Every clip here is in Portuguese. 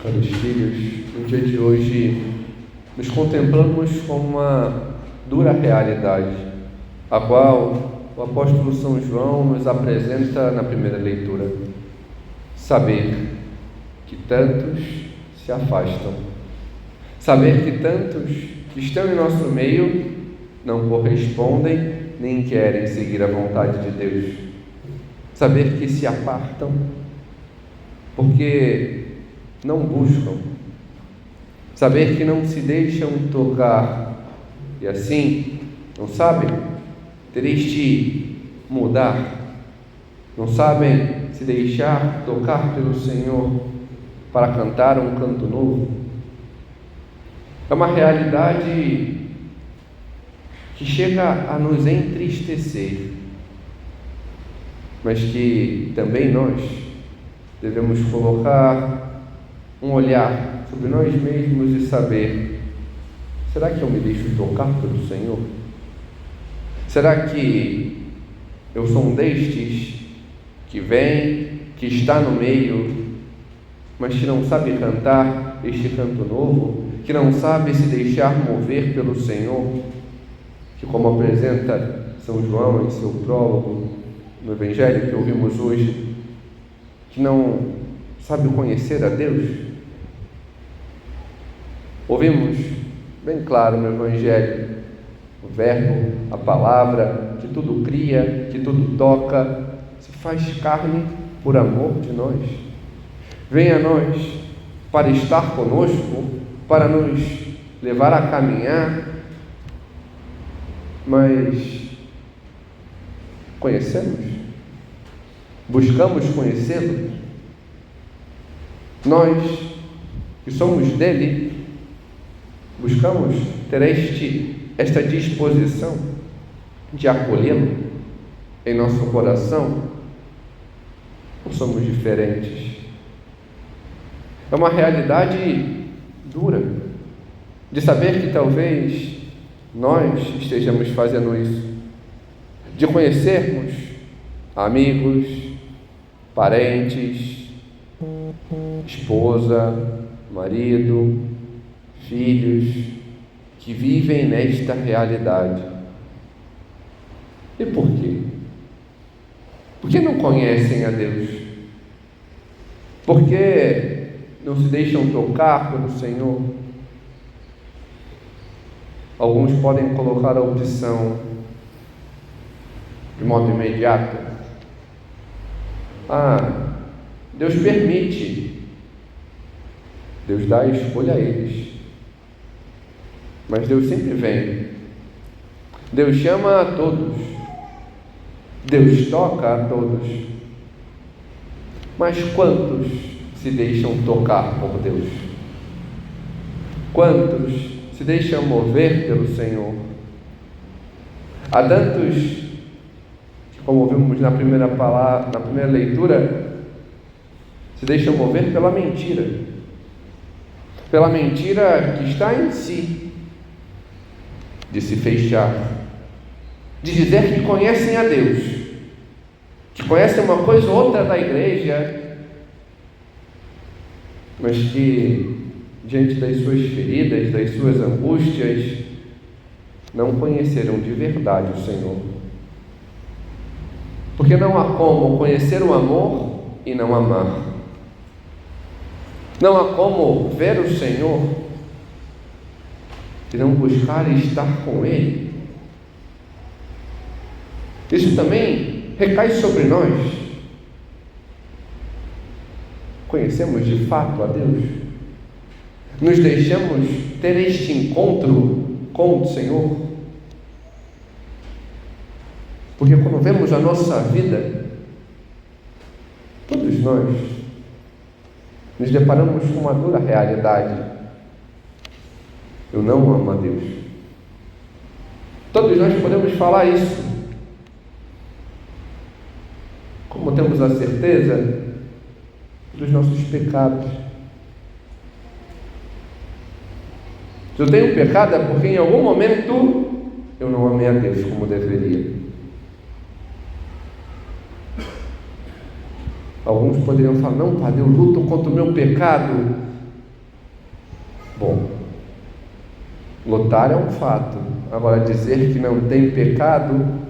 Caros filhos, no dia de hoje nos contemplamos com uma dura realidade, a qual o apóstolo São João nos apresenta na primeira leitura. Saber que tantos se afastam, saber que tantos que estão em nosso meio não correspondem nem querem seguir a vontade de Deus, saber que se apartam porque não buscam, saber que não se deixam tocar e assim, não sabem ter este mudar, não sabem se deixar tocar pelo Senhor para cantar um canto novo. É uma realidade que chega a nos entristecer, mas que também nós devemos colocar um olhar sobre nós mesmos e saber: será que eu me deixo tocar pelo Senhor? Será que eu sou um destes que vem, que está no meio, mas que não sabe cantar este canto novo, que não sabe se deixar mover pelo Senhor, que, como apresenta São João em seu prólogo no Evangelho que ouvimos hoje, que não sabe conhecer a Deus? Ouvimos bem claro no Evangelho o Verbo, a palavra, que tudo cria, que tudo toca, se faz carne por amor de nós. Vem a nós para estar conosco, para nos levar a caminhar, mas conhecemos? Buscamos conhecê-lo? Nós que somos dele, buscamos ter esta disposição de acolhê-lo em nosso coração? Ou somos diferentes? É uma realidade dura de saber que talvez nós estejamos fazendo isso, de conhecermos amigos, parentes, esposa, marido, filhos que vivem nesta realidade. E por quê? Porque não conhecem a Deus? Porque não se deixam tocar pelo Senhor? Alguns podem colocar a opção de modo imediato: Deus permite, Deus dá a escolha a eles, mas Deus sempre vem, Deus chama a todos, Deus toca a todos. Mas quantos se deixam tocar por Deus? Quantos se deixam mover pelo Senhor? Há tantos que, como vimos na primeira leitura, se deixam mover pela mentira que está em si, de se fechar, de dizer que conhecem a Deus, que conhecem uma coisa ou outra da igreja, mas que, diante das suas feridas, das suas angústias, não conheceram de verdade o Senhor. Porque não há como conhecer o amor e não amar. Não há como ver o Senhor e não buscar estar com Ele. Isso também recai sobre nós. Conhecemos de fato a Deus? Nos deixamos ter este encontro com o Senhor? Porque quando vemos a nossa vida, todos nós nos deparamos com uma dura realidade: eu não amo a Deus. Todos nós podemos falar isso. Como temos a certeza dos nossos pecados. Se eu tenho pecado é porque em algum momento eu não amei a Deus como deveria. Alguns poderiam falar: não, Padre, eu luto contra o meu pecado Bom, lutar é um fato. Agora, dizer que não tem pecado,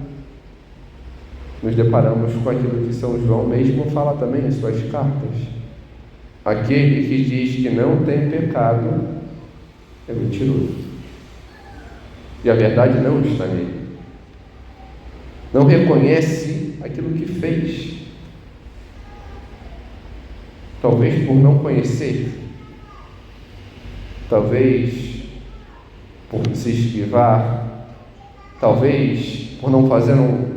nos deparamos com aquilo que São João mesmo fala também em suas cartas. Aquele que diz que não tem pecado é mentiroso. E a verdade não está nele. Não reconhece aquilo que fez. Talvez por não conhecer. Talvez por se esquivar. Talvez por não fazer um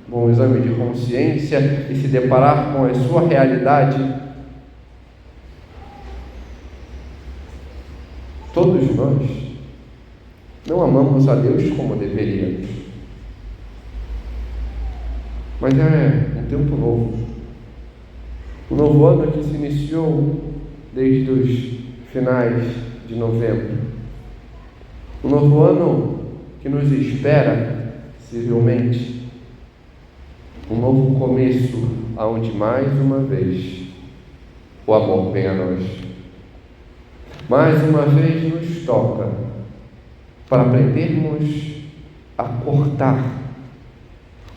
bom exame de consciência e se deparar com a sua realidade. Todos nós não amamos a Deus como deveríamos. Mas é um tempo novo. Um novo ano que se iniciou desde os finais de novembro. Um novo ano que nos espera, civilmente. Um novo começo, aonde mais uma vez o amor vem a nós. Mais uma vez nos toca para aprendermos a cortar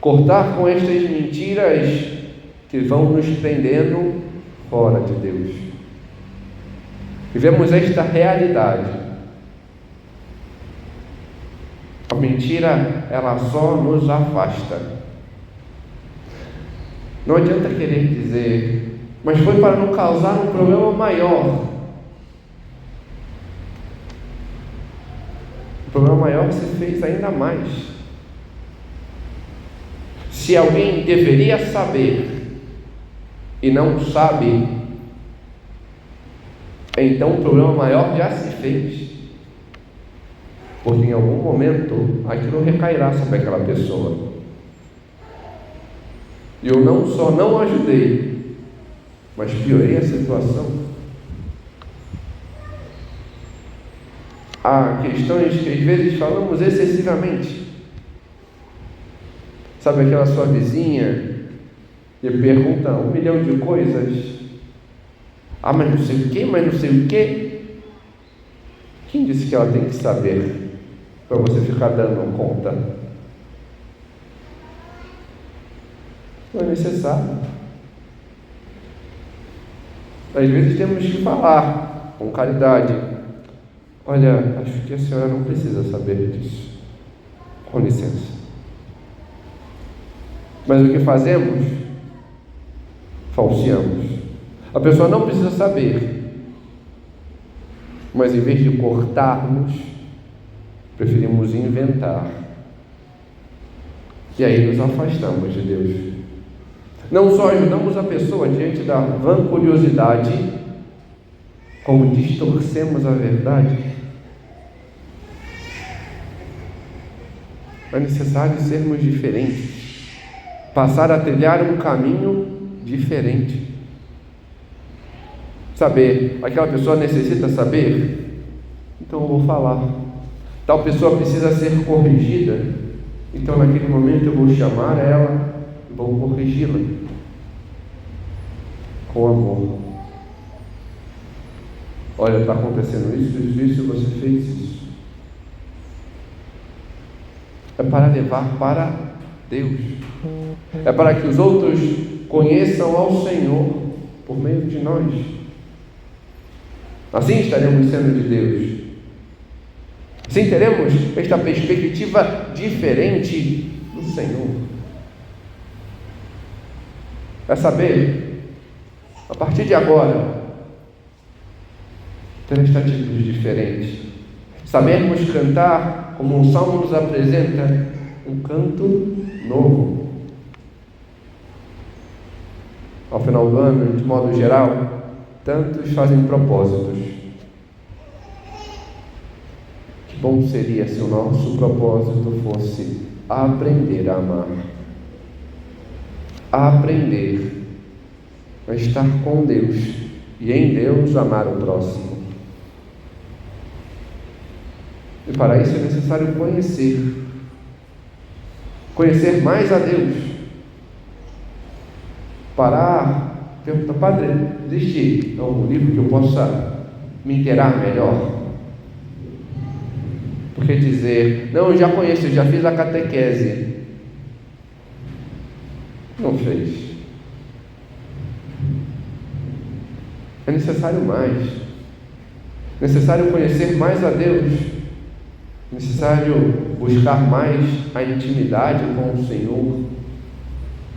com estas mentiras que vão nos prendendo fora de Deus. Vivemos esta realidade. A mentira, ela só nos afasta. Não adianta querer dizer, mas foi para não causar um problema maior. O problema maior se fez ainda mais. Se alguém deveria saber e não sabe, então o problema maior já se fez. Porque em algum momento aquilo recairá sobre aquela pessoa. E eu não só não ajudei, mas piorei a situação. Há questões que às vezes falamos excessivamente. Sabe aquela sua vizinha que pergunta 1 milhão de coisas? Ah, mas não sei o quê, mas não sei o quê. Quem disse que ela tem que saber para você ficar dando conta? Não é necessário. Às vezes temos que falar com caridade. Olha, acho que a senhora não precisa saber disso. Com licença. Mas o que fazemos? Falseamos. A pessoa não precisa saber. Mas em vez de cortarmos, preferimos inventar. E aí nos afastamos de Deus. Não só ajudamos a pessoa diante da vã curiosidade, como distorcemos a verdade. É necessário sermos diferentes, passar a trilhar um caminho diferente. Saber, aquela pessoa necessita saber, então eu vou falar. Tal pessoa precisa ser corrigida, então naquele momento eu vou chamar ela e vou corrigi-la com amor. Olha, está acontecendo isso, você fez isso. É para levar para Deus. É para que os outros conheçam ao Senhor por meio de nós. Assim estaremos sendo de Deus. Assim teremos esta perspectiva diferente do Senhor. É saber, a partir de agora, ter esta atitude diferente. Sabermos cantar, como um salmo nos apresenta, um canto novo. Ao final do ano, de modo geral, tantos fazem propósitos. Que bom seria se o nosso propósito fosse aprender a amar. Aprender a estar com Deus e em Deus amar o próximo. E para isso é necessário conhecer mais a Deus. Parar, perguntar, padre, existe algum livro que eu possa me inteirar melhor? Porque dizer, não, eu já conheço, eu já fiz a catequese. Não fez. É necessário mais. Necessário conhecer mais a Deus. Necessário buscar mais a intimidade com o Senhor.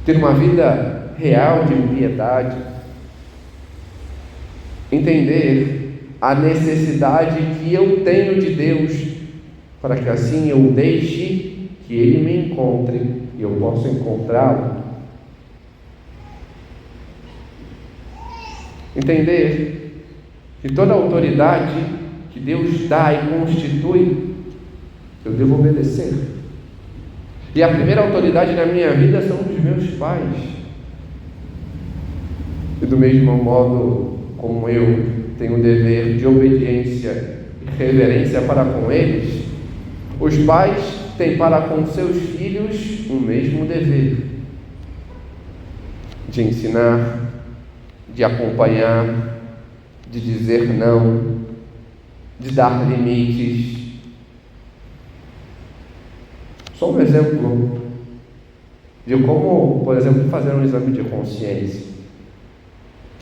Ter uma vida real de piedade. Entender a necessidade que eu tenho de Deus, para que assim eu deixe que Ele me encontre e eu possa encontrá-lo. Entender que toda autoridade que Deus dá e constitui, eu devo obedecer. E a primeira autoridade na minha vida são os meus pais. E do mesmo modo como eu tenho o dever de obediência e reverência para com eles, os pais têm para com seus filhos o mesmo dever de ensinar, de acompanhar, de dizer não, de dar limites. Só um exemplo de como, por exemplo, fazer um exame de consciência.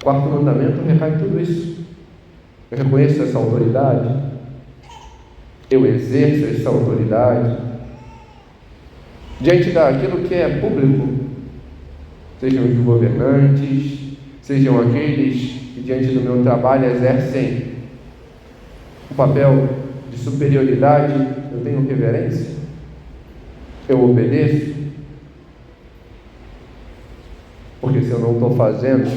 O quarto mandamento recai tudo isso. Eu reconheço essa autoridade, eu exerço essa autoridade diante daquilo que é público, sejam os governantes, sejam aqueles que diante do meu trabalho exercem um papel de superioridade. Eu tenho reverência, eu obedeço, porque se eu não estou fazendo,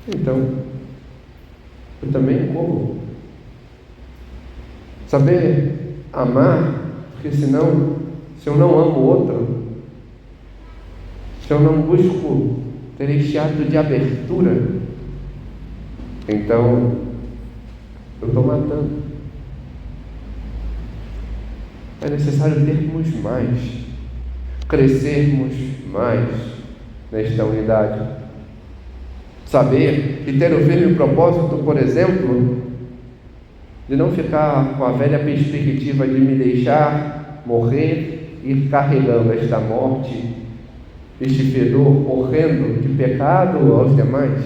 então eu também corro. Saber amar, porque senão, se eu não amo o outro, se eu não busco ter este ato de abertura, então eu estou matando. É necessário termos mais, crescermos mais nesta unidade. Saber e ter o firme propósito, por exemplo, de não ficar com a velha perspectiva de me deixar morrer e ir carregando esta morte, este fedor horrendo de pecado aos demais.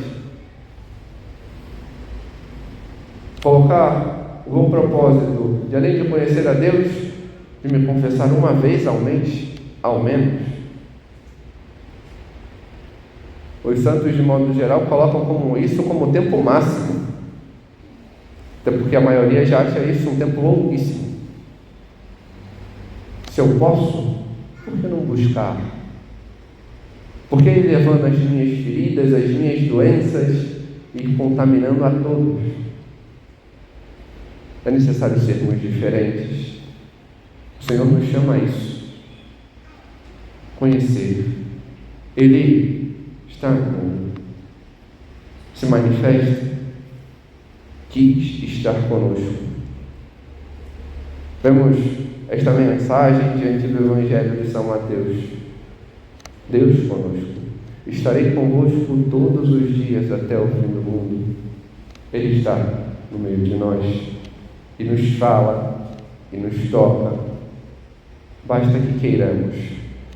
Colocar o meu propósito de, além de conhecer a Deus, de me confessar uma vez ao mês, ao menos. Os santos, de modo geral, colocam como tempo máximo, até porque a maioria já acha isso um tempo longuíssimo. Se eu posso, por que não buscar? Por que ir levando as minhas feridas, as minhas doenças e contaminando a todos? É necessário sermos diferentes. O Senhor nos chama a isso. Conhecer. Ele está no mundo, se manifesta, quis estar conosco. Vemos esta mensagem diante do Evangelho de São Mateus. Deus conosco. Estarei convosco todos os dias até o fim do mundo. Ele está no meio de nós e nos fala e nos toca. Basta que queiramos,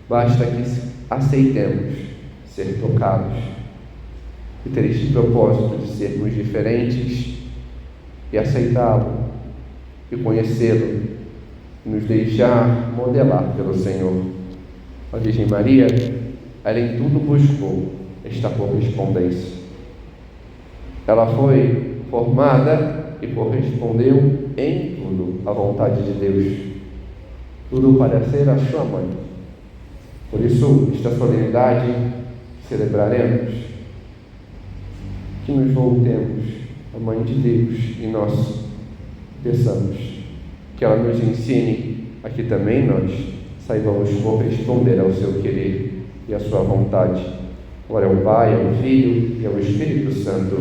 basta que aceitemos ser tocados e ter este propósito de sermos diferentes e aceitá-lo e conhecê-lo e nos deixar modelar pelo Senhor. A Virgem Maria, ela em tudo buscou esta correspondência. Ela foi formada e correspondeu em tudo à vontade de Deus, tudo para ser a sua mãe. Por isso, esta solenidade celebraremos, que nos voltemos à Mãe de Deus e nós peçamos que ela nos ensine a que também nós saibamos corresponder ao seu querer e à sua vontade. Glória ao Pai, ao Filho e ao Espírito Santo,